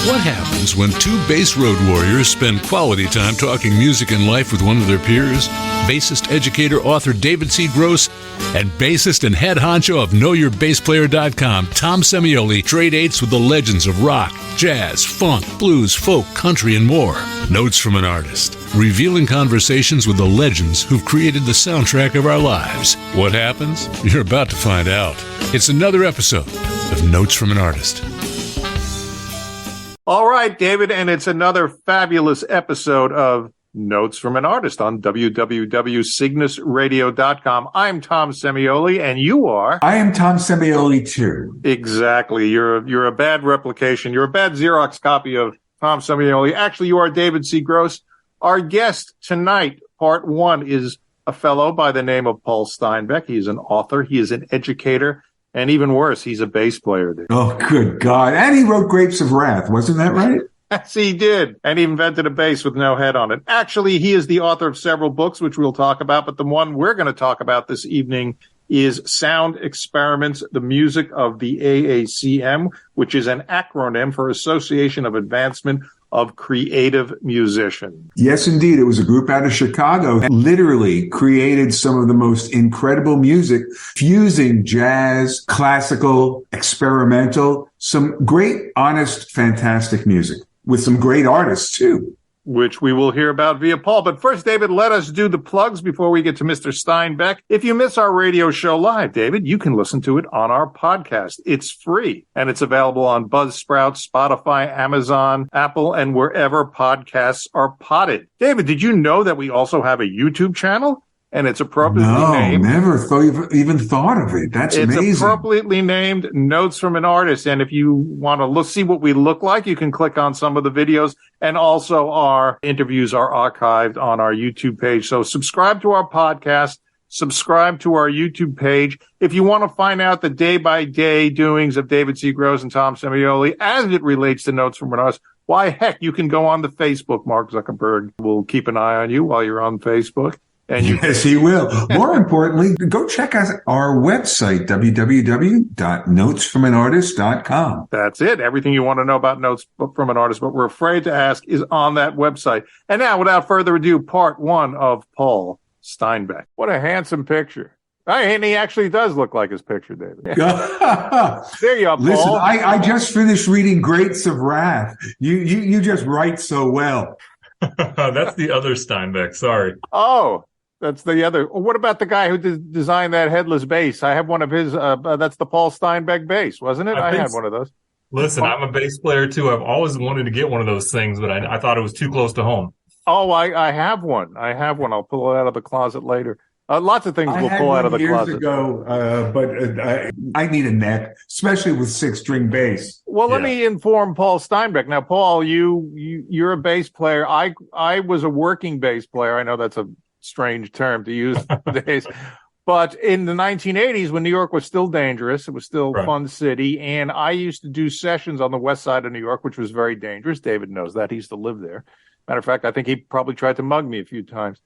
What happens when two bass road warriors spend quality time talking music and life with one of their peers? Bassist, educator, author David C. Gross and bassist and head honcho of KnowYourBassPlayer.com, Tom Semioli, trade dates with the legends of rock, jazz, funk, blues, folk, country, and more. Notes from an Artist, revealing conversations with the legends who've created the soundtrack of our lives. What happens? You're about to find out. It's another episode of Notes from an Artist. All right, David, and it's another fabulous episode of Notes from an Artist on www.cygnusradio.com. I'm Tom Semioli, and you are? I am Tom Semioli, too. Exactly. You're a bad replication. You're a bad Xerox copy of Tom Semioli. Actually, you are David C. Gross. Our guest tonight, part one, is a fellow by the name of Paul Steinbeck. He is an author. He is an educator. And even worse, he's a bass player. Dude. Oh, good God. And he wrote Grapes of Wrath. Wasn't that right? Yes, he did. And he invented a bass with no head on it. Actually, he is the author of several books, which we'll talk about. But the one we're going to talk about this evening is Sound Experiments, the Music of the AACM, which is an acronym for Association of Advancement of Creative Musicians. Yes, indeed. It was a group out of Chicago that literally created some of the most incredible music, fusing jazz, classical, experimental, some great, honest, fantastic music with some great artists, too. Which we will hear about via Paul. But first, David, let us do the plugs before we get to Mr. Steinbeck. If you miss our radio show live, David, you can listen to it on our podcast. It's free, and it's available on Buzzsprout, Spotify, Amazon, Apple, and wherever podcasts are potted. David, did you know that we also have a YouTube channel? And it's appropriately named. Never even thought of it. That's amazing. It's appropriately named Notes from an Artist. And if you want to see what we look like, you can click on some of the videos. And also our interviews are archived on our YouTube page. So subscribe to our podcast. Subscribe to our YouTube page. If you want to find out the day-by-day doings of David C. Gross and Tom Semioli as it relates to Notes from an Artist, why, heck, you can go on the Facebook. Mark Zuckerberg will keep an eye on you while you're on Facebook. And yes, he will. More importantly, go check out our website, www.notesfromanartist.com. That's it. Everything you want to know about Notes from an Artist, but we're afraid to ask, is on that website. And now, without further ado, part one of Paul Steinbeck. What a handsome picture. And he actually does look like his picture, David. There you are, Paul. Listen, I just finished reading Grapes of Wrath. You just write so well. That's the other Steinbeck. Sorry. Oh. That's the other. What about the guy who designed that headless bass? I have one of his. That's the Paul Steinbeck bass, wasn't it? I had one of those. Listen, I'm a bass player too. I've always wanted to get one of those things, but I thought it was too close to home. Oh, I have one. I'll pull it out of the closet later. Lots of things we'll pull out of the closet. But I need a neck, especially with 6-string bass. Well, let me inform Paul Steinbeck. Now, Paul, you're a bass player. I was a working bass player. I know that's a strange term to use nowadays. But in the 1980s, when New York was still dangerous, it was still a fun city. And I used to do sessions on the west side of New York, which was very dangerous. David knows that. He used to live there. Matter of fact, I think he probably tried to mug me a few times.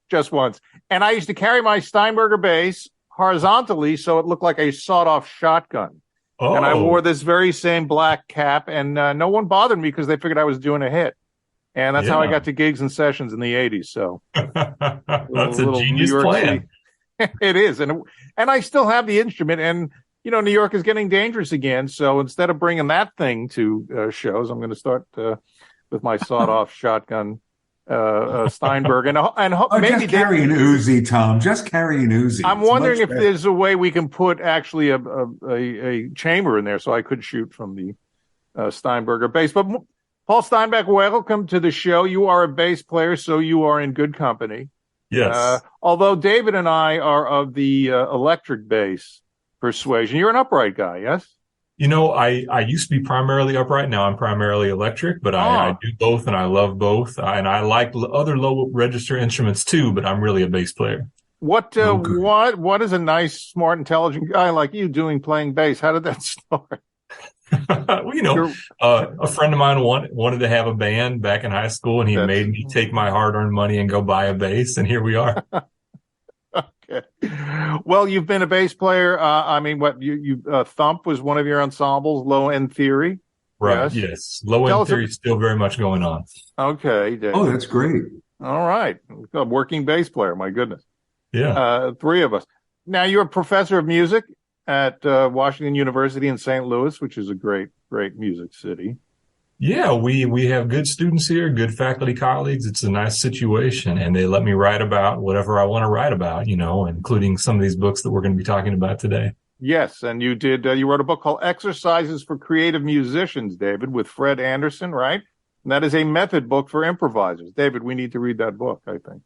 Just once. And I used to carry my Steinberger bass horizontally so it looked like a sawed-off shotgun. Oh. And I wore this very same black cap, and no one bothered me because they figured I was doing a hit. And that's how I got to gigs and sessions in the 80s. So that's a genius plan. It is. And I still have the instrument. And, New York is getting dangerous again. So instead of bringing that thing to shows, I'm going to start with my sawed-off shotgun Steinberg. And maybe just carry an Uzi, Tom. Just carry an Uzi. I'm wondering if there's a way we can put actually a chamber in there so I could shoot from the Steinberger bass. But Paul Steinbeck, welcome to the show. You are a bass player, so you are in good company. Yes. Although David and I are of the electric bass persuasion. You're an upright guy, yes? I used to be primarily upright. Now I'm primarily electric, but I do both, and I love both. And I like other low register instruments too, but I'm really a bass player. What is a nice, smart, intelligent guy like you doing playing bass? How did that start? Well, a friend of mine wanted to have a band back in high school, and he made me take my hard-earned money and go buy a bass, and here we are. Okay. Well, you've been a bass player. Thump was one of your ensembles, Low End Theory. Right. Yes. Yes. Low Tell end us theory is still very much going on. Okay, David. Oh, that's great. All right. A working bass player. My goodness. Yeah. Three of us. Now, you're a professor of music at Washington University in St. Louis, which is a great, great music city. Yeah, we have good students here, good faculty colleagues. It's a nice situation, and they let me write about whatever I want to write about, including some of these books that we're going to be talking about today. Yes, and you did. You wrote a book called Exercises for Creative Musicians, David, with Fred Anderson, right? And that is a method book for improvisers. David, we need to read that book, I think.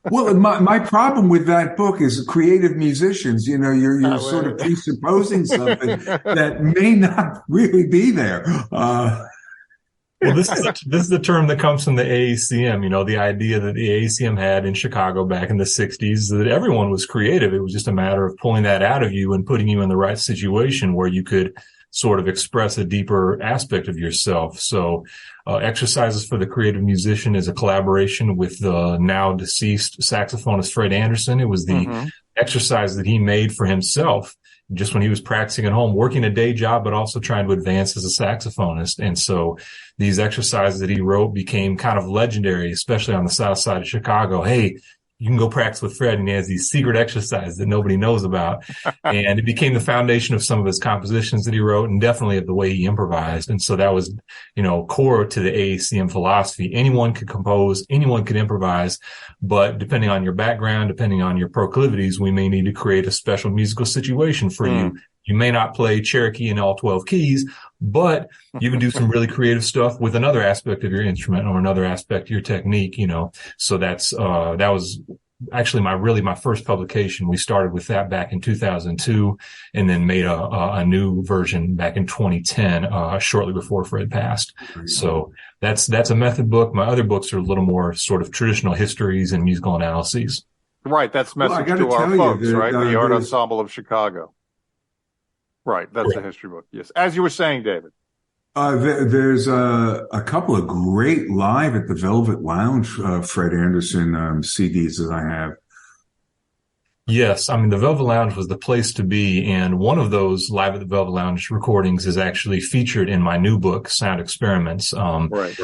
Well, my problem with that book is creative musicians. You're sort of presupposing something that may not really be there. Well, this is the term that comes from the AACM. The idea that the AACM had in Chicago back in the 60s that everyone was creative. It was just a matter of pulling that out of you and putting you in the right situation where you could sort of express a deeper aspect of yourself. So Exercises for the Creative Musician is a collaboration with the now deceased saxophonist Fred Anderson. It was the exercise that he made for himself just when he was practicing at home, working a day job, but also trying to advance as a saxophonist. And so these exercises that he wrote became kind of legendary, especially on the south side of Chicago. Hey, you can go practice with Fred, and he has these secret exercises that nobody knows about. And it became the foundation of some of his compositions that he wrote, and definitely of the way he improvised. And so that was, core to the AACM philosophy. Anyone could compose, anyone could improvise, but depending on your background, depending on your proclivities, we may need to create a special musical situation for you. You may not play Cherokee in all 12 keys, but you can do some really creative stuff with another aspect of your instrument or another aspect of your technique, So that was actually my first publication. We started with that back in 2002 and then made a new version back in 2010, shortly before Fred passed. So that's a method book. My other books are a little more sort of traditional histories and musical analyses. Right. That's message to our folks, right? The Art Ensemble of Chicago. Right. That's a history book. Yes. As you were saying, David. There's a couple of great live at the Velvet Lounge Fred Anderson CDs that I have. Yes. I mean, the Velvet Lounge was the place to be. And one of those Live at the Velvet Lounge recordings is actually featured in my new book, Sound Experiments. Right.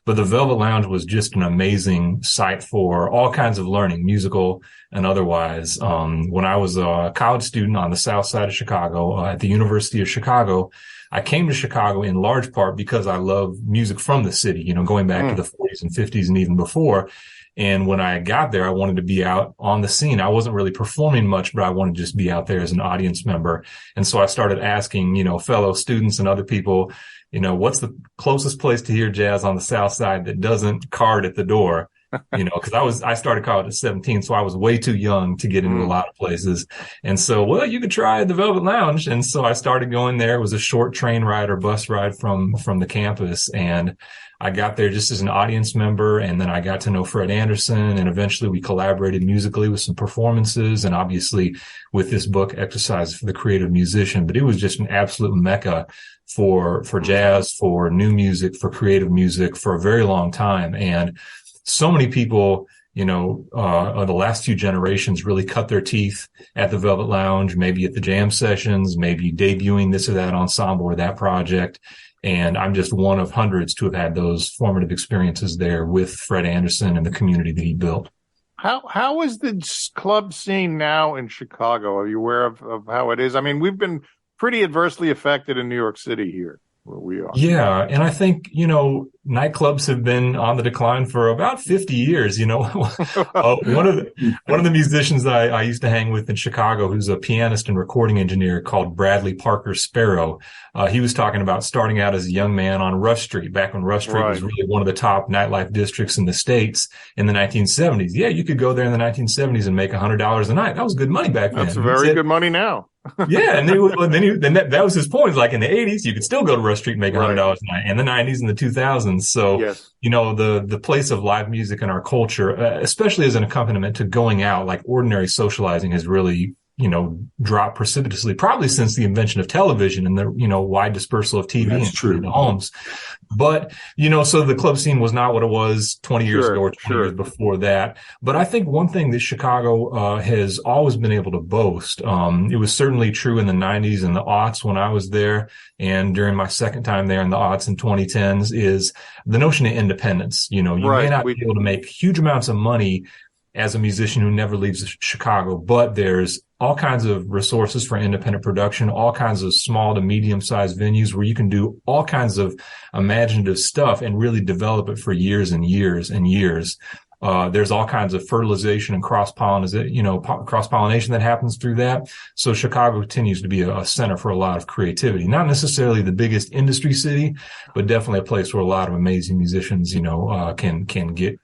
But the Velvet Lounge was just an amazing site for all kinds of learning, musical and otherwise. When I was a college student on the south side of Chicago, at the University of Chicago, I came to Chicago in large part because I love music from the city, going back to the 40s and 50s and even before. And when I got there, I wanted to be out on the scene. I wasn't really performing much, but I wanted to just be out there as an audience member. And so I started asking, fellow students and other people, what's the closest place to hear jazz on the South Side that doesn't card at the door? Because I started college at 17, so I was way too young to get into a lot of places. And so, you could try the Velvet Lounge. And so I started going there. It was a short train ride or bus ride from the campus. And I got there just as an audience member, and then I got to know Fred Anderson, and eventually we collaborated musically with some performances, and obviously with this book, Exercises for the Creative Musician. But it was just an absolute mecca for jazz, for new music, for creative music for a very long time. And so many people, the last few generations really cut their teeth at the Velvet Lounge, maybe at the jam sessions, maybe debuting this or that ensemble or that project. And I'm just one of hundreds to have had those formative experiences there with Fred Anderson and the community that he built. How is the club scene now in Chicago? Are you aware of how it is? I mean, we've been pretty adversely affected in New York City here, where we are. Yeah. And I think, nightclubs have been on the decline for about 50 years. One of the musicians I used to hang with in Chicago, who's a pianist and recording engineer called Bradley Parker Sparrow. He was talking about starting out as a young man on Rush Street, back when Rush Street was really one of the top nightlife districts in the States in the 1970s. Yeah, you could go there in the 1970s and make $100 a night. That was good money back then. That's very good money now. Yeah, and then that was his point. Like in the 80s, you could still go to Rush Street and make $100 a night. In the 90s and the 2000s. So, the place of live music in our culture, especially as an accompaniment to going out, like ordinary socializing, has really, dropped precipitously, probably since the invention of television and the, wide dispersal of TV in homes. But, so the club scene was not what it was 20 years ago or 20 years before that. But I think one thing that Chicago has always been able to boast, it was certainly true in the 90s and the aughts when I was there, and during my second time there in the aughts and 2010s, is the notion of independence. You may not be able to make huge amounts of money as a musician who never leaves Chicago, but there's all kinds of resources for independent production, all kinds of small to medium-sized venues where you can do all kinds of imaginative stuff and really develop it for years and years and years. There's all kinds of fertilization and cross-pollination that happens through that. So Chicago continues to be a center for a lot of creativity. Not necessarily the biggest industry city, but definitely a place where a lot of amazing musicians, can get,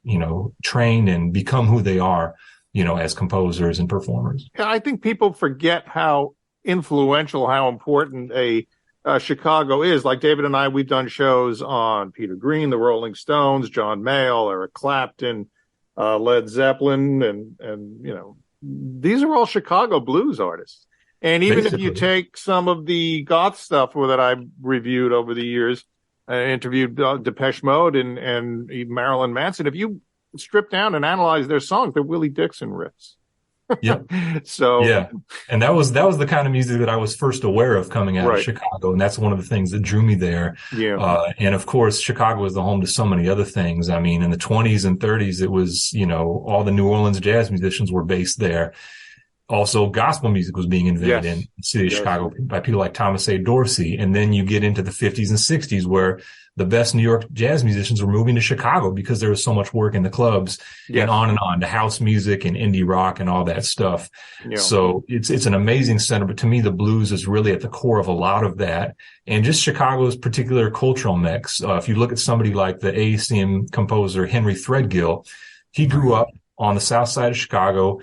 trained and become who they are, as composers and performers. Yeah, I think people forget how influential, how important Chicago is. Like David and I, we've done shows on Peter Green, the Rolling Stones, John Mayall, Eric Clapton, Led Zeppelin, and these are all Chicago blues artists. And even if you take some of the goth stuff that I've reviewed over the years, interviewed Depeche Mode and Marilyn Manson, if you strip down and analyze their songs, they're Willie Dixon riffs. Yep. And that was the kind of music that I was first aware of coming out of Chicago, and that's one of the things that drew me there. Yeah. And of course, Chicago is the home to so many other things. I mean, in the 20s and 30s, it was, all the New Orleans jazz musicians were based there. Also, gospel music was being invented in the city of Chicago by people like Thomas A. Dorsey. And then you get into the 50s and 60s where the best New York jazz musicians were moving to Chicago because there was so much work in the clubs and on to house music and indie rock and all that stuff. Yeah. So it's an amazing center. But to me, the blues is really at the core of a lot of that. And just Chicago's particular cultural mix. If you look at somebody like the AACM composer Henry Threadgill, he grew up on the south side of Chicago,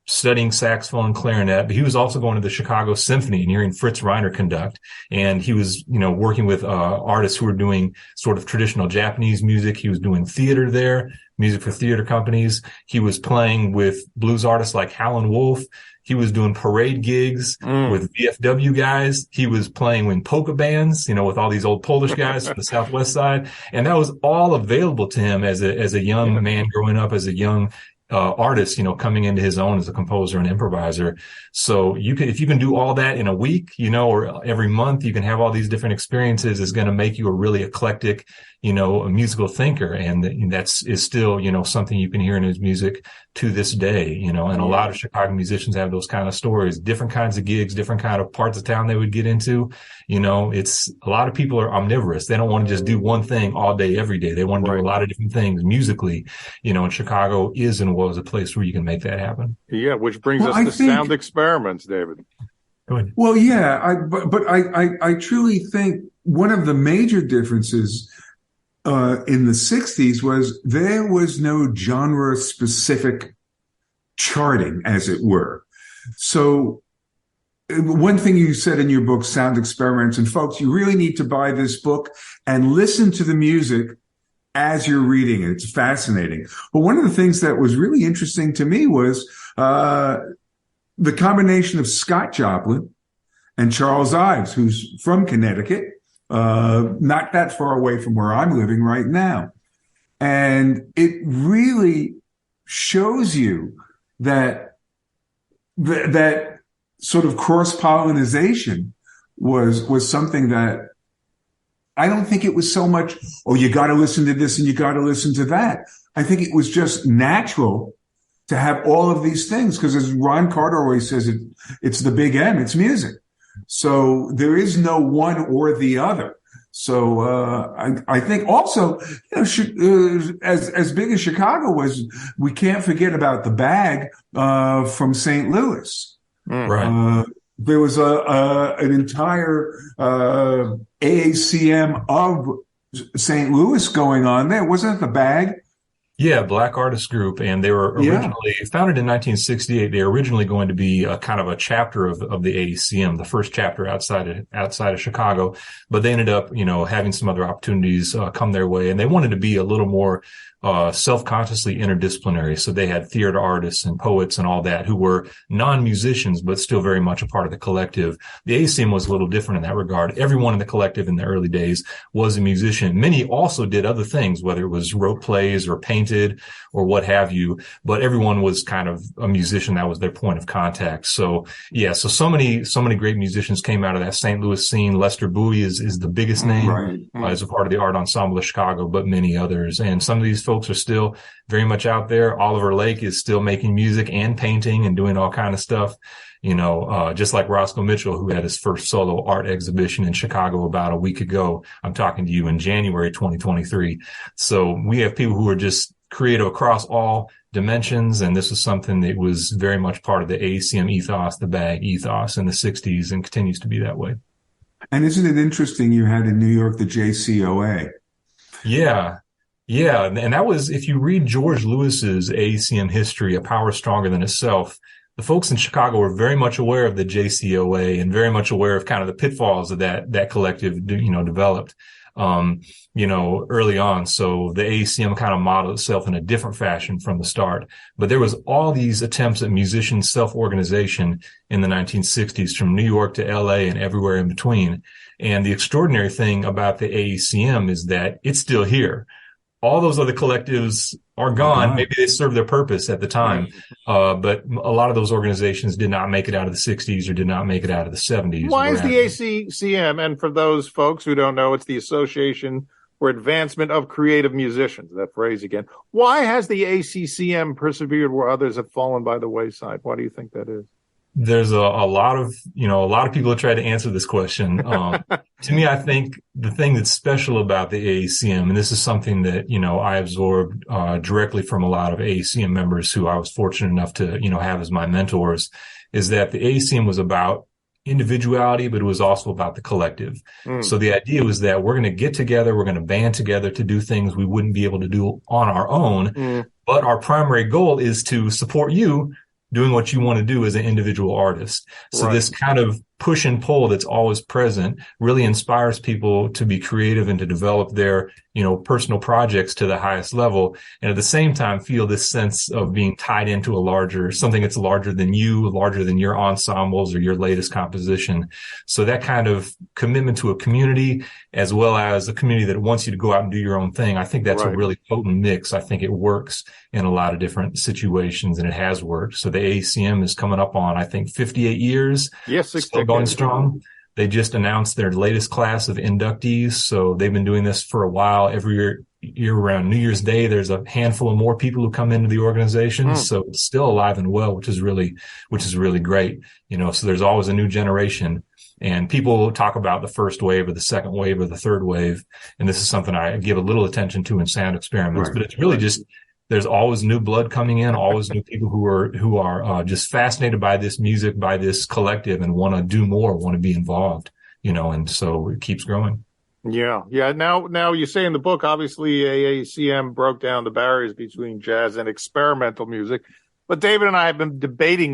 studying saxophone and clarinet, but he was also going to the Chicago Symphony and hearing Fritz Reiner conduct. And he was, working with artists who were doing sort of traditional Japanese music. He was doing theater there, music for theater companies. He was playing with blues artists like Howlin' Wolf. He was doing parade gigs with VFW guys. He was playing in polka bands, with all these old Polish guys from the Southwest side. And that was all available to him as a young man growing up, as a young artist, coming into his own as a composer and improviser. So if you can do all that in a week, or every month, you can have all these different experiences, is going to make you a really eclectic, a musical thinker. And is still, something you can hear in his music to this day, and a lot of Chicago musicians have those kind of stories, different kinds of gigs, different kind of parts of town they would get into. It's a lot of people are omnivorous. They don't want to just do one thing all day, every day. They want to do a lot of different things musically, and Chicago is and was a place where you can make that happen. Yeah. Which brings us to sound experiments, David. Go ahead. Well, yeah, I truly think one of the major differences in the 60s was there was no genre specific charting, as it were. So one thing you said in your book, Sound Experiments, and folks, you really need to buy this book and listen to the music as you're reading it. It's fascinating. But one of the things that was really interesting to me was the combination of Scott Joplin and Charles Ives, who's from Connecticut, not that far away from where I'm living right now. And it really shows you that sort of cross-pollination was something that I don't think it was so much, you got to listen to this and you got to listen to that. I think it was just natural to have all of these things, because as Ron Carter always says, it's the big M, it's music. So there is no one or the other. So I think also, as big as Chicago was, we can't forget about the Bag from St. Louis. Right. There was an entire AACM of St. Louis going on there. Wasn't it the Bag Yeah, Black Artist Group, and they were Yeah. originally founded in 1968. They were originally going to be a kind of a chapter of the AACM, the first chapter outside of Chicago, but they ended up, having some other opportunities come their way, and they wanted to be a little more self-consciously interdisciplinary. So they had theater artists and poets and all that who were non-musicians, but still very much a part of the collective. The AACM was a little different in that regard. Everyone in the collective in the early days was a musician. Many also did other things, whether it was wrote plays or painted or what have you, but everyone was kind of a musician. That was their point of contact. So yeah, so many great musicians came out of that St. Louis scene. Lester Bowie is the biggest name, Right. as a part of the Art Ensemble of Chicago, but many others. And some of these folks are still very much out there. Oliver Lake is still making music and painting and doing all kind of stuff. Just like Roscoe Mitchell, who had his first solo art exhibition in Chicago about a week ago. I'm talking to you in January 2023. So we have people who are just creative across all dimensions. And this was something that was very much part of the AACM ethos, the BAG ethos in the 60s, and continues to be that way. And isn't it interesting you had in New York the JCOA? Yeah. Yeah. And that was, if you read George Lewis's AACM history, A Power Stronger Than Itself, the folks in Chicago were very much aware of the JCOA and very much aware of kind of the pitfalls of that collective, developed, early on. So the AACM kind of modeled itself in a different fashion from the start. But there was all these attempts at musician self-organization in the 1960s from New York to LA and everywhere in between. And the extraordinary thing about the AACM is that it's still here. All those other collectives are gone. Maybe they served their purpose at the time. But a lot of those organizations did not make it out of the 60s or did not make it out of the 70s. Why is the AACM, and for those folks who don't know, it's the Association for Advancement of Creative Musicians, that phrase again. Why has the AACM persevered where others have fallen by the wayside? Why do you think that is? There's a lot of people have tried to answer this question. To me, I think the thing that's special about the AACM, and this is something that, I absorbed, directly from a lot of AACM members who I was fortunate enough to, have as my mentors, is that the AACM was about individuality, but it was also about the collective. So the idea was that we're going to get together, we're going to band together to do things we wouldn't be able to do on our own. But our primary goal is to support you doing what you want to do as an individual artist. So this kind of push and pull that's always present really inspires people to be creative and to develop their, personal projects to the highest level. And at the same time, feel this sense of being tied into something that's larger than you, larger than your ensembles or your latest composition. So that kind of commitment to a community, as well as a community that wants you to go out and do your own thing. I think that's a really potent mix. I think it works in a lot of different situations, and it has worked. So the AACM is coming up on, I think, 58 years. Yes, still going strong. They just announced their latest class of inductees. So they've been doing this for a while. Every year around New Year's Day, there's a handful of more people who come into the organization. So it's still alive and well, which is really great. So there's always a new generation, and people talk about the first wave or the second wave or the third wave. And this is something I give a little attention to in sound experiments, but it's really just, there's always new blood coming in, always new people who are just fascinated by this music, by this collective, and want to do more, want to be involved, and so it keeps growing. Yeah. Now you say in the book, obviously AACM broke down the barriers between jazz and experimental music, but David and I have been discussing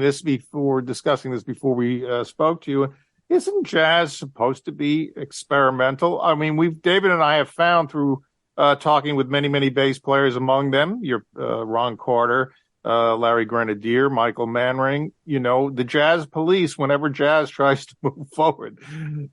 this before we spoke to you. Isn't jazz supposed to be experimental? I mean, David and I have found through talking with many, many bass players, among them, your Ron Carter, Larry Grenadier, Michael Manring, the jazz police, whenever jazz tries to move forward,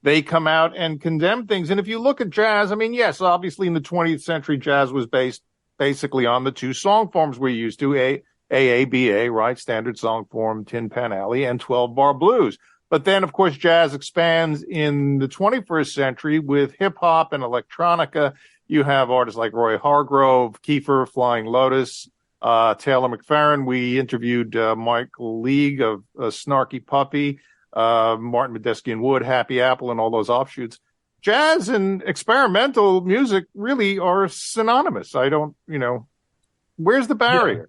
they come out and condemn things. And if you look at jazz, I mean, yes, obviously in the 20th century, jazz was based basically on the two song forms we're used to, AABA, right? Standard song form, Tin Pan Alley, and 12-bar blues. But then, of course, jazz expands in the 21st century with hip hop and electronica. You have artists like Roy Hargrove, Kiefer, Flying Lotus, Taylor McFerrin. We interviewed Michael League of Snarky Puppy, Martin Medeski and Wood, Happy Apple, and all those offshoots. Jazz and experimental music really are synonymous. Where's the barrier?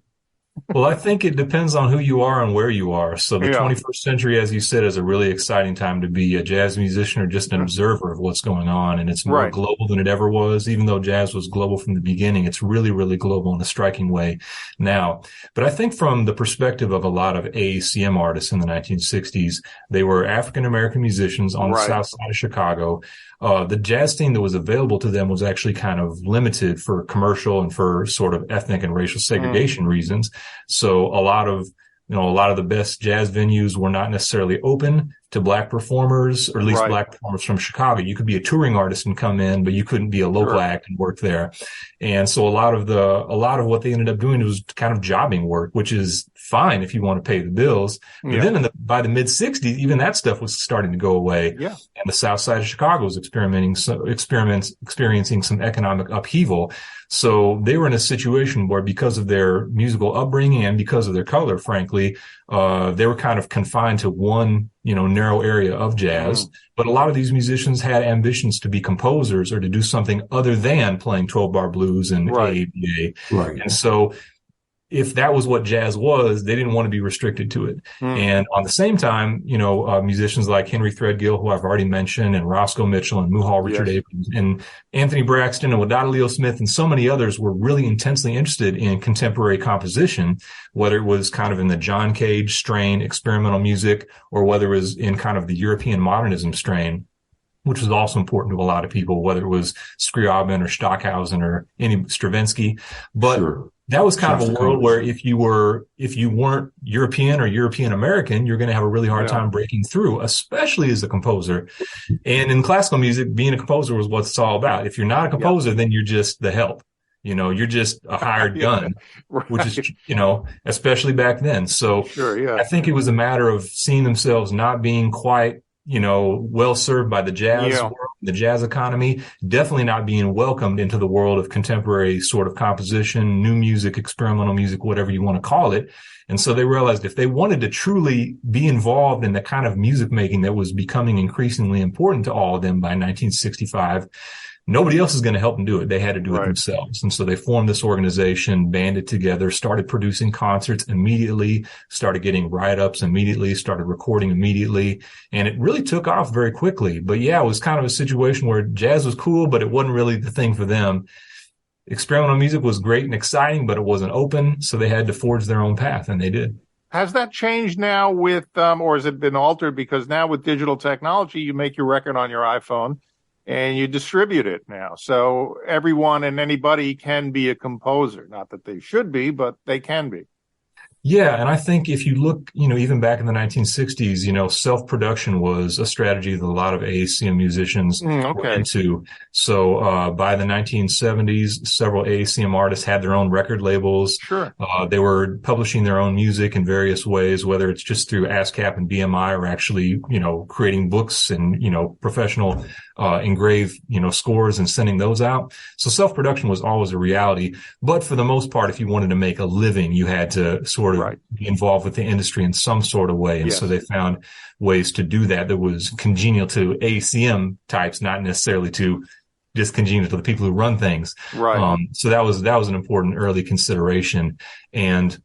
Well, I think it depends on who you are and where you are. So the Yeah. 21st century, as you said, is a really exciting time to be a jazz musician or just an observer of what's going on. And it's more Right. global than it ever was. Even though jazz was global from the beginning, it's really, really global in a striking way now. But I think from the perspective of a lot of AACM artists in the 1960s, they were African-American musicians on the Right. south side of Chicago. The jazz scene that was available to them was actually kind of limited for commercial and for sort of ethnic and racial segregation reasons. So a lot of the best jazz venues were not necessarily open to black performers, or at least Right. black performers from Chicago. You could be a touring artist and come in, but you couldn't be a local Sure. act and work there. And so a lot of what they ended up doing was kind of jobbing work, which is fine if you want to pay the bills. But Yeah. then by the mid 60s, even that stuff was starting to go away. Yeah. And the south side of Chicago was experiencing some economic upheaval. So they were in a situation where, because of their musical upbringing and because of their color, frankly, they were kind of confined to one, narrow area of jazz. But a lot of these musicians had ambitions to be composers or to do something other than playing 12-bar blues and Right. AABA. Right. And so if that was what jazz was, they didn't want to be restricted to it. And on the same time, musicians like Henry Threadgill, who I've already mentioned, and Roscoe Mitchell and Muhal Richard Yes. Abrams and Anthony Braxton and Wadada Leo Smith and so many others were really intensely interested in contemporary composition, whether it was kind of in the John Cage strain, experimental music, or whether it was in kind of the European modernism strain, which was also important to a lot of people, whether it was Scriabin or Stockhausen or any Stravinsky. But Sure. that was kind of a Shostakovich. world where if you weren't European or European American, you're going to have a really hard Yeah. time breaking through, especially as a composer. And in classical music, being a composer was what it's all about. If you're not a composer, then you're just the help. You're just a hired gun, which is, especially back then. So Sure. Yeah. I think it was a matter of seeing themselves not being quite, well served by the jazz Yeah. world, the jazz economy, definitely not being welcomed into the world of contemporary sort of composition, new music, experimental music, whatever you want to call it. And so they realized if they wanted to truly be involved in the kind of music making that was becoming increasingly important to all of them by 1965, nobody else is going to help them do it. They had to do it Right. themselves. And so they formed this organization, banded together, started producing concerts immediately, started getting write-ups immediately, started recording immediately. And it really took off very quickly. But yeah, it was kind of a situation where jazz was cool, but it wasn't really the thing for them. Experimental music was great and exciting, but it wasn't open. So they had to forge their own path, and they did. Has that changed now with, or has it been altered? Because now with digital technology, you make your record on your iPhone and you distribute it now. So everyone and anybody can be a composer. Not that they should be, but they can be. Yeah. And I think if you look, even back in the 1960s, self-production was a strategy that a lot of AACM musicians were Okay. into. So, by the 1970s, several AACM artists had their own record labels. Sure. They were publishing their own music in various ways, whether it's just through ASCAP and BMI or actually, creating books and, professional, engrave, scores and sending those out. So self-production was always a reality. But for the most part, if you wanted to make a living, you had to sort of Right. be involved with the industry in some sort of way. And Yes. so they found ways to do that was congenial to AACM types, not necessarily to just congenial to the people who run things. Right. So that was an important early consideration. And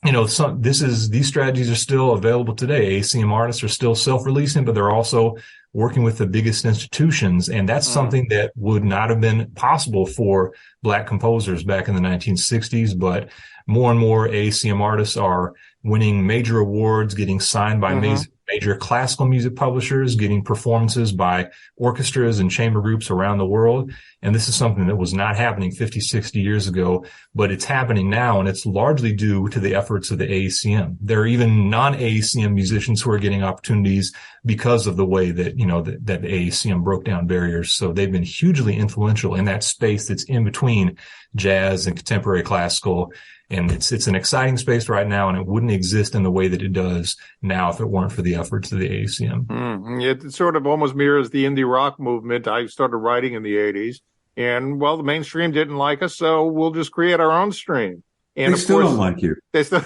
these strategies are still available today. AACM artists are still self-releasing, but they're also working with the biggest institutions. And that's something that would not have been possible for Black composers back in the 1960s. But more and more AACM artists are winning major awards, getting signed by major classical music publishers, getting performances by orchestras and chamber groups around the world. And this is something that was not happening 50, 60 years ago, but it's happening now. And it's largely due to the efforts of the AACM. There are even non-AACM musicians who are getting opportunities because of the way that, that the AACM broke down barriers. So they've been hugely influential in that space that's in between jazz and contemporary classical. And it's an exciting space right now, and it wouldn't exist in the way that it does now if it weren't for the efforts of the AACM. It sort of almost mirrors the indie rock movement. I started writing in the 80s, and, well, the mainstream didn't like us, so we'll just create our own stream. And They still don't like you. They still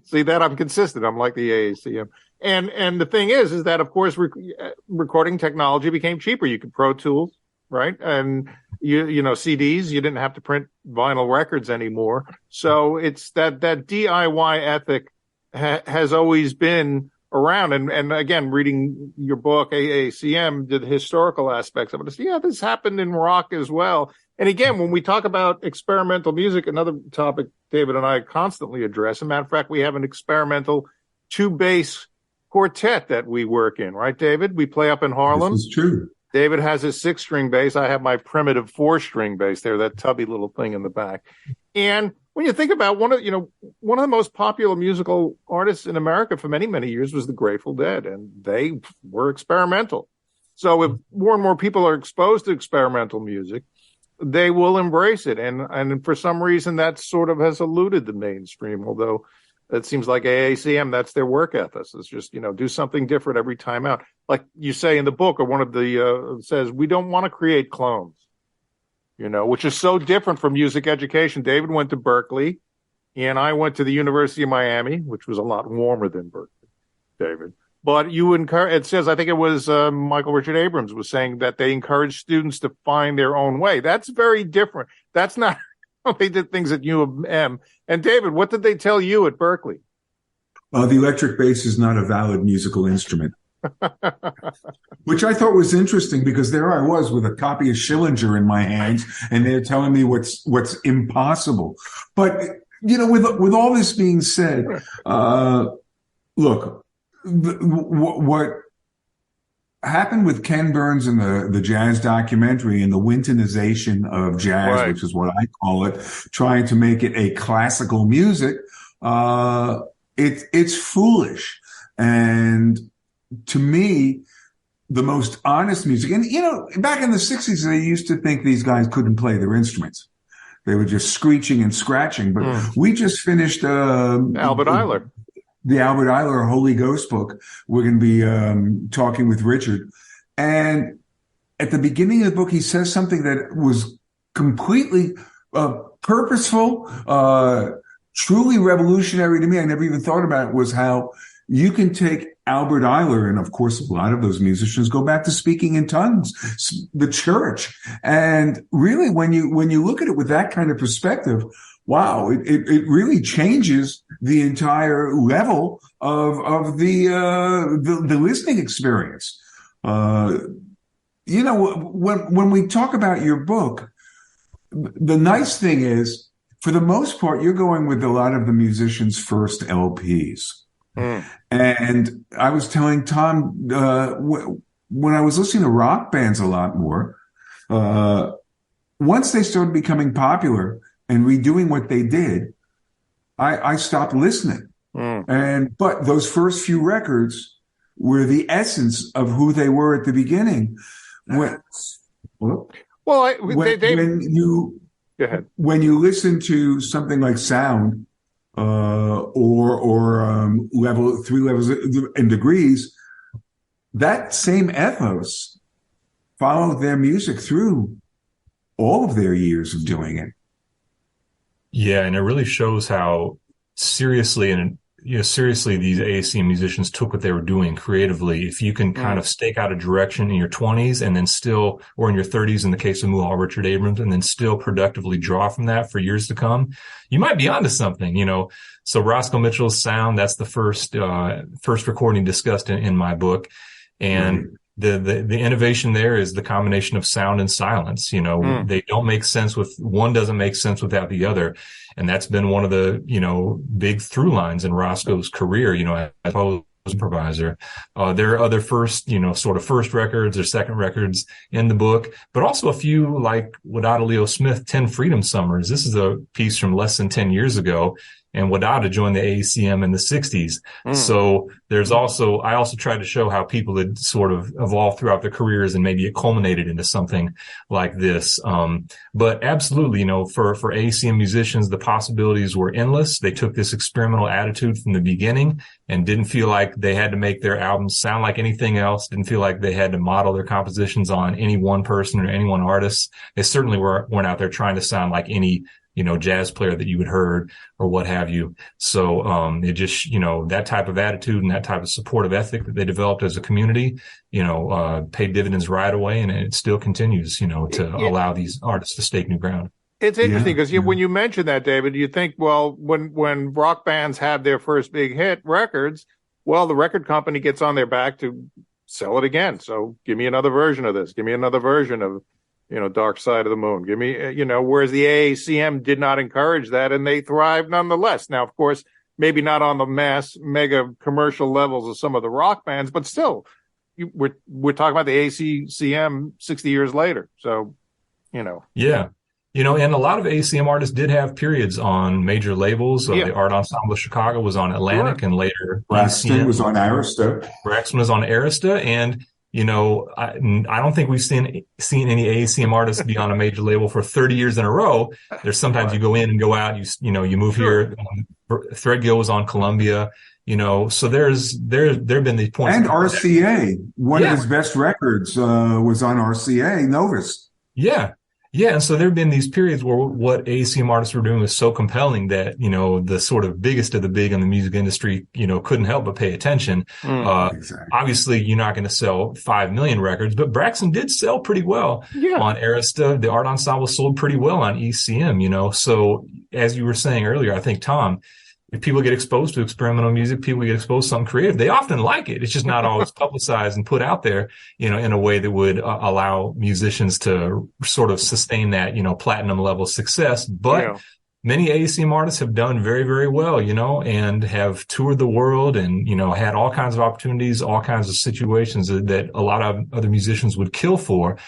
see that I'm consistent. I'm like the AACM. And the thing is that, of course, recording technology became cheaper. You could Pro Tools, right? And CDs. You didn't have to print vinyl records anymore. So it's that DIY ethic has always been around. And again, reading your book, AACM, the historical aspects of it, this happened in rock as well. And again, when we talk about experimental music, another topic David and I constantly address. As a matter of fact, we have an experimental 2-bass quartet that we work in, right, David? We play up in Harlem. This is true. David has his 6-string bass. I have my primitive 4-string bass there, that tubby little thing in the back. And when you think about one of the most popular musical artists in America for many, many years was the Grateful Dead, and they were experimental. So if more and more people are exposed to experimental music, they will embrace it. And for some reason, that sort of has eluded the mainstream, although it seems like AACM, that's their work ethic. It's just, do something different every time out. Like you say in the book, or one of the says, we don't want to create clones, which is so different from music education. David went to Berkeley, and I went to the University of Miami, which was a lot warmer than Berkeley, David. But you encourage, it says, I think it was Michael Richard Abrams was saying that they encourage students to find their own way. That's very different. That's not how they did things at U of M. And David, what did they tell you at Berkeley? The electric bass is not a valid musical instrument. Which I thought was interesting, because there I was with a copy of Schillinger in my hands, and they're telling me what's impossible. But, with all this being said, look, what happened with Ken Burns in the jazz documentary and the Wintonization of jazz, right, which is what I call it, trying to make it a classical music, it's foolish. And to me, the most honest music, and back in the 60s, they used to think these guys couldn't play their instruments. They were just screeching and scratching. But we just finished Albert Ayler. The Albert Ayler Holy Ghost book. We're going to be talking with Richard. And at the beginning of the book, he says something that was completely purposeful, truly revolutionary to me. I never even thought about it, was how you can take Albert Ayler, and of course, a lot of those musicians go back to speaking in tongues, the church. And really, when you look at it with that kind of perspective, wow, it really changes the entire level of the listening experience. When we talk about your book, the nice thing is, for the most part, you're going with a lot of the musicians' first LPs. And I was telling Tom, when I was listening to rock bands a lot more, once they started becoming popular and redoing what they did, I stopped listening. But those first few records were the essence of who they were at the beginning. When you listen to something like Sound, or level 3 levels in degrees, that same ethos followed their music through all of their years of doing it. Yeah, and it really shows how seriously these AACM musicians took what they were doing creatively. If you can kind of stake out a direction in your 20s and then still, or in your 30s in the case of Muhal Richard Abrams, and then still productively draw from that for years to come, you might be onto something, So Roscoe Mitchell's Sound, that's the first recording discussed in my book. And the innovation there is the combination of sound and silence. They don't make sense one doesn't make sense without the other. And that's been one of the, big through lines in Roscoe's career, as a improviser. There are other first records or second records in the book, but also a few like Wadada Leo Smith, 10 Freedom Summers. This is a piece from less than 10 years ago. And Wadada joined the AACM in the 60s. So I also tried to show how people had sort of evolved throughout their careers, and maybe it culminated into something like this. But absolutely, for AACM musicians, the possibilities were endless. They took this experimental attitude from the beginning and didn't feel like they had to make their albums sound like anything else, didn't feel like they had to model their compositions on any one person or any one artist. They certainly weren't out there trying to sound like any jazz player that you had heard or what have you. So, it just, that type of attitude and that type of supportive ethic that they developed as a community, paid dividends right away. And it still continues, to allow these artists to stake new ground. It's interesting because when you mention that, David, you think, well, when rock bands have their first big hit records, well, the record company gets on their back to sell it again. So give me another version of this. Give me another version of, Dark Side of the Moon. Give me, whereas the AACM did not encourage that, and they thrived nonetheless. Now, of course, maybe not on the mass mega commercial levels of some of the rock bands, but still, we're talking about the AACM 60 years later. So, Yeah. And a lot of AACM artists did have periods on major labels. The Art Ensemble of Chicago was on Atlantic, and later Braxton was on Arista. Braxton was on Arista, and I don't think we've seen any AACM artists be on a major label for 30 years in a row. There's sometimes you go in and go out. You move here. Threadgill was on Columbia. So there've been these points. And RCA, one of his best records was on RCA Novus. Yeah. Yeah. And so there have been these periods where what AACM artists were doing was so compelling that, the sort of biggest of the big in the music industry, couldn't help but pay attention. Exactly. Obviously, you're not going to sell 5 million records, but Braxton did sell pretty well on Arista. The Art Ensemble sold pretty well on ECM, So as you were saying earlier, I think, Tom, if people get exposed to experimental music, people get exposed to something creative, they often like it. It's just not always publicized and put out there, in a way that would allow musicians to sort of sustain that, platinum level success. But many AACM artists have done very, very well, and have toured the world and, had all kinds of opportunities, all kinds of situations that a lot of other musicians would kill for.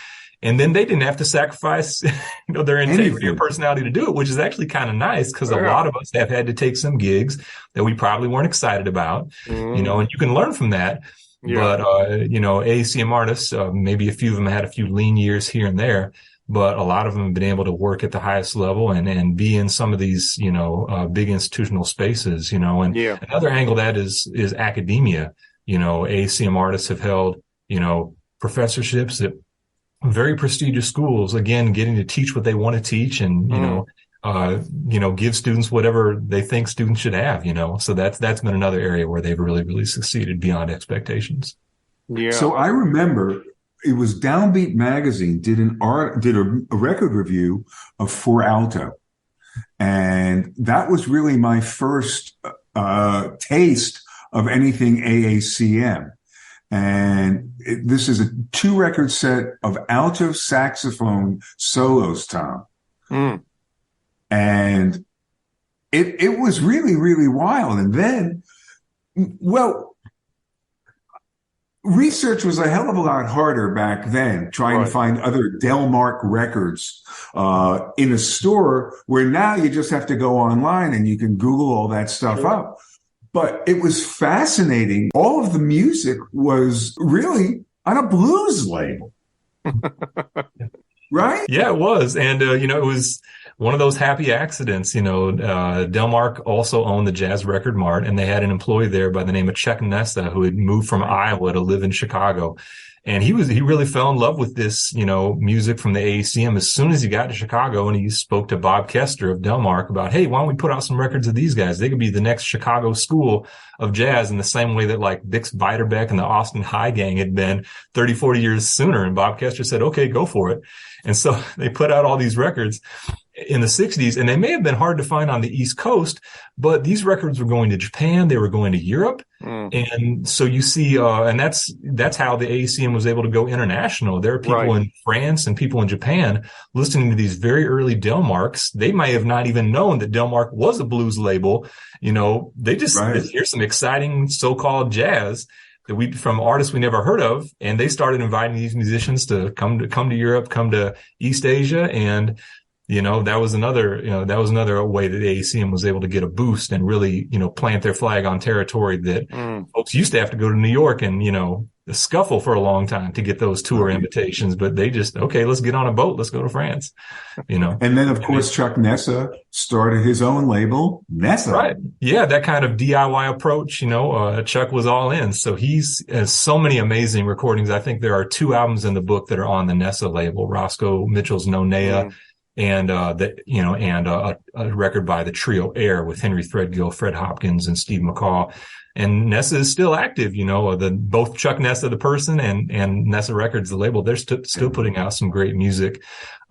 And then they didn't have to sacrifice, their integrity or personality to do it, which is actually kind of nice because a lot of us have had to take some gigs that we probably weren't excited about, and you can learn from that. But, AACM artists, maybe a few of them had a few lean years here and there, but a lot of them have been able to work at the highest level and be in some of these, big institutional spaces, and another angle that is academia. AACM artists have held, professorships at very prestigious schools, again, getting to teach what they want to teach and, give students whatever they think students should have, so that's been another area where they've really, really succeeded beyond expectations. Yeah. So I remember it was Downbeat Magazine did a record review of For Alto. And that was really my first, taste of anything AACM. And this is a 2-record set of alto saxophone solos, Tom. And it was really, really wild. And then, research was a hell of a lot harder back then, trying to find other Delmark records in a store where now you just have to go online and you can Google all that stuff up. But it was fascinating. All of the music was really on a blues label. Right? Yeah, it was. And, it was one of those happy accidents. Delmark also owned the Jazz Record Mart, and they had an employee there by the name of Chuck Nessa who had moved from Iowa to live in Chicago. And he really fell in love with this, music from the AACM as soon as he got to Chicago, and he spoke to Bob Kester of Delmark about, hey, why don't we put out some records of these guys? They could be the next Chicago school of jazz in the same way that like Bix Beiderbecke and the Austin High Gang had been 30, 40 years sooner. And Bob Kester said, okay, go for it. And so they put out all these records in the 60s, and they may have been hard to find on the East Coast, but these records were going to Japan, they were going to Europe. And so you see, and that's how the AACM was able to go international. There are people in France and people in Japan listening to these very early Delmarks. They may have not even known that Delmark was a blues label. They just, here's some exciting so-called jazz that from artists we never heard of. And they started inviting these musicians to come to Europe, come to East Asia. And, that was another way that AACM was able to get a boost and really, plant their flag on territory that folks used to have to go to New York and, scuffle for a long time to get those tour invitations, but they just, okay, let's get on a boat. Let's go to France, And then, of course, Chuck Nessa started his own label, Nessa. Right. Yeah. That kind of DIY approach, Chuck was all in. So he's has so many amazing recordings. I think there are 2 albums in the book that are on the Nessa label, Roscoe Mitchell's Nonea a record by the Trio Air with Henry Threadgill, Fred Hopkins, and Steve McCaw. And Nessa is still active, both Chuck Nessa, the person, and Nessa Records, the label, they're still putting out some great music.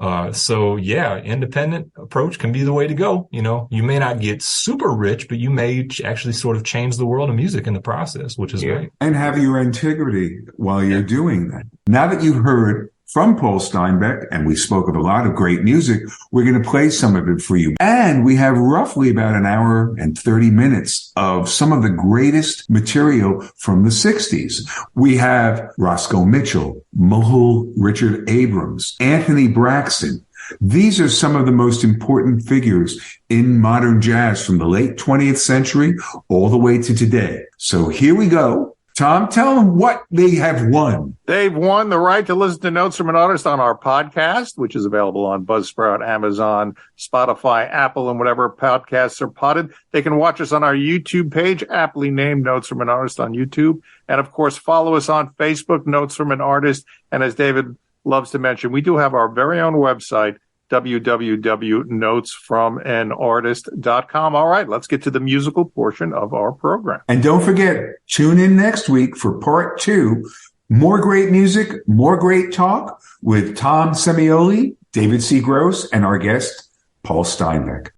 Independent approach can be the way to go. You may not get super rich, but you may actually sort of change the world of music in the process, which is great. And have your integrity while you're doing that. Now that you've heard from Paul Steinbeck, and we spoke of a lot of great music, we're going to play some of it for you. And we have roughly about an hour and 30 minutes of some of the greatest material from the 60s. We have Roscoe Mitchell, Mohel Richard Abrams, Anthony Braxton. These are some of the most important figures in modern jazz from the late 20th century all the way to today. So here we go. Tom, tell them what they have won. They've won the right to listen to Notes from an Artist on our podcast, which is available on Buzzsprout, Amazon, Spotify, Apple, and whatever podcasts are potted. They can watch us on our YouTube page, aptly named Notes from an Artist on YouTube. And, of course, follow us on Facebook, Notes from an Artist. And as David loves to mention, we do have our very own website, www.notesfromanartist.com. All right, let's get to the musical portion of our program. And don't forget, tune in next week for part 2. More great music, more great talk with Tom Semioli, David C. Gross, and our guest, Paul Steinbeck.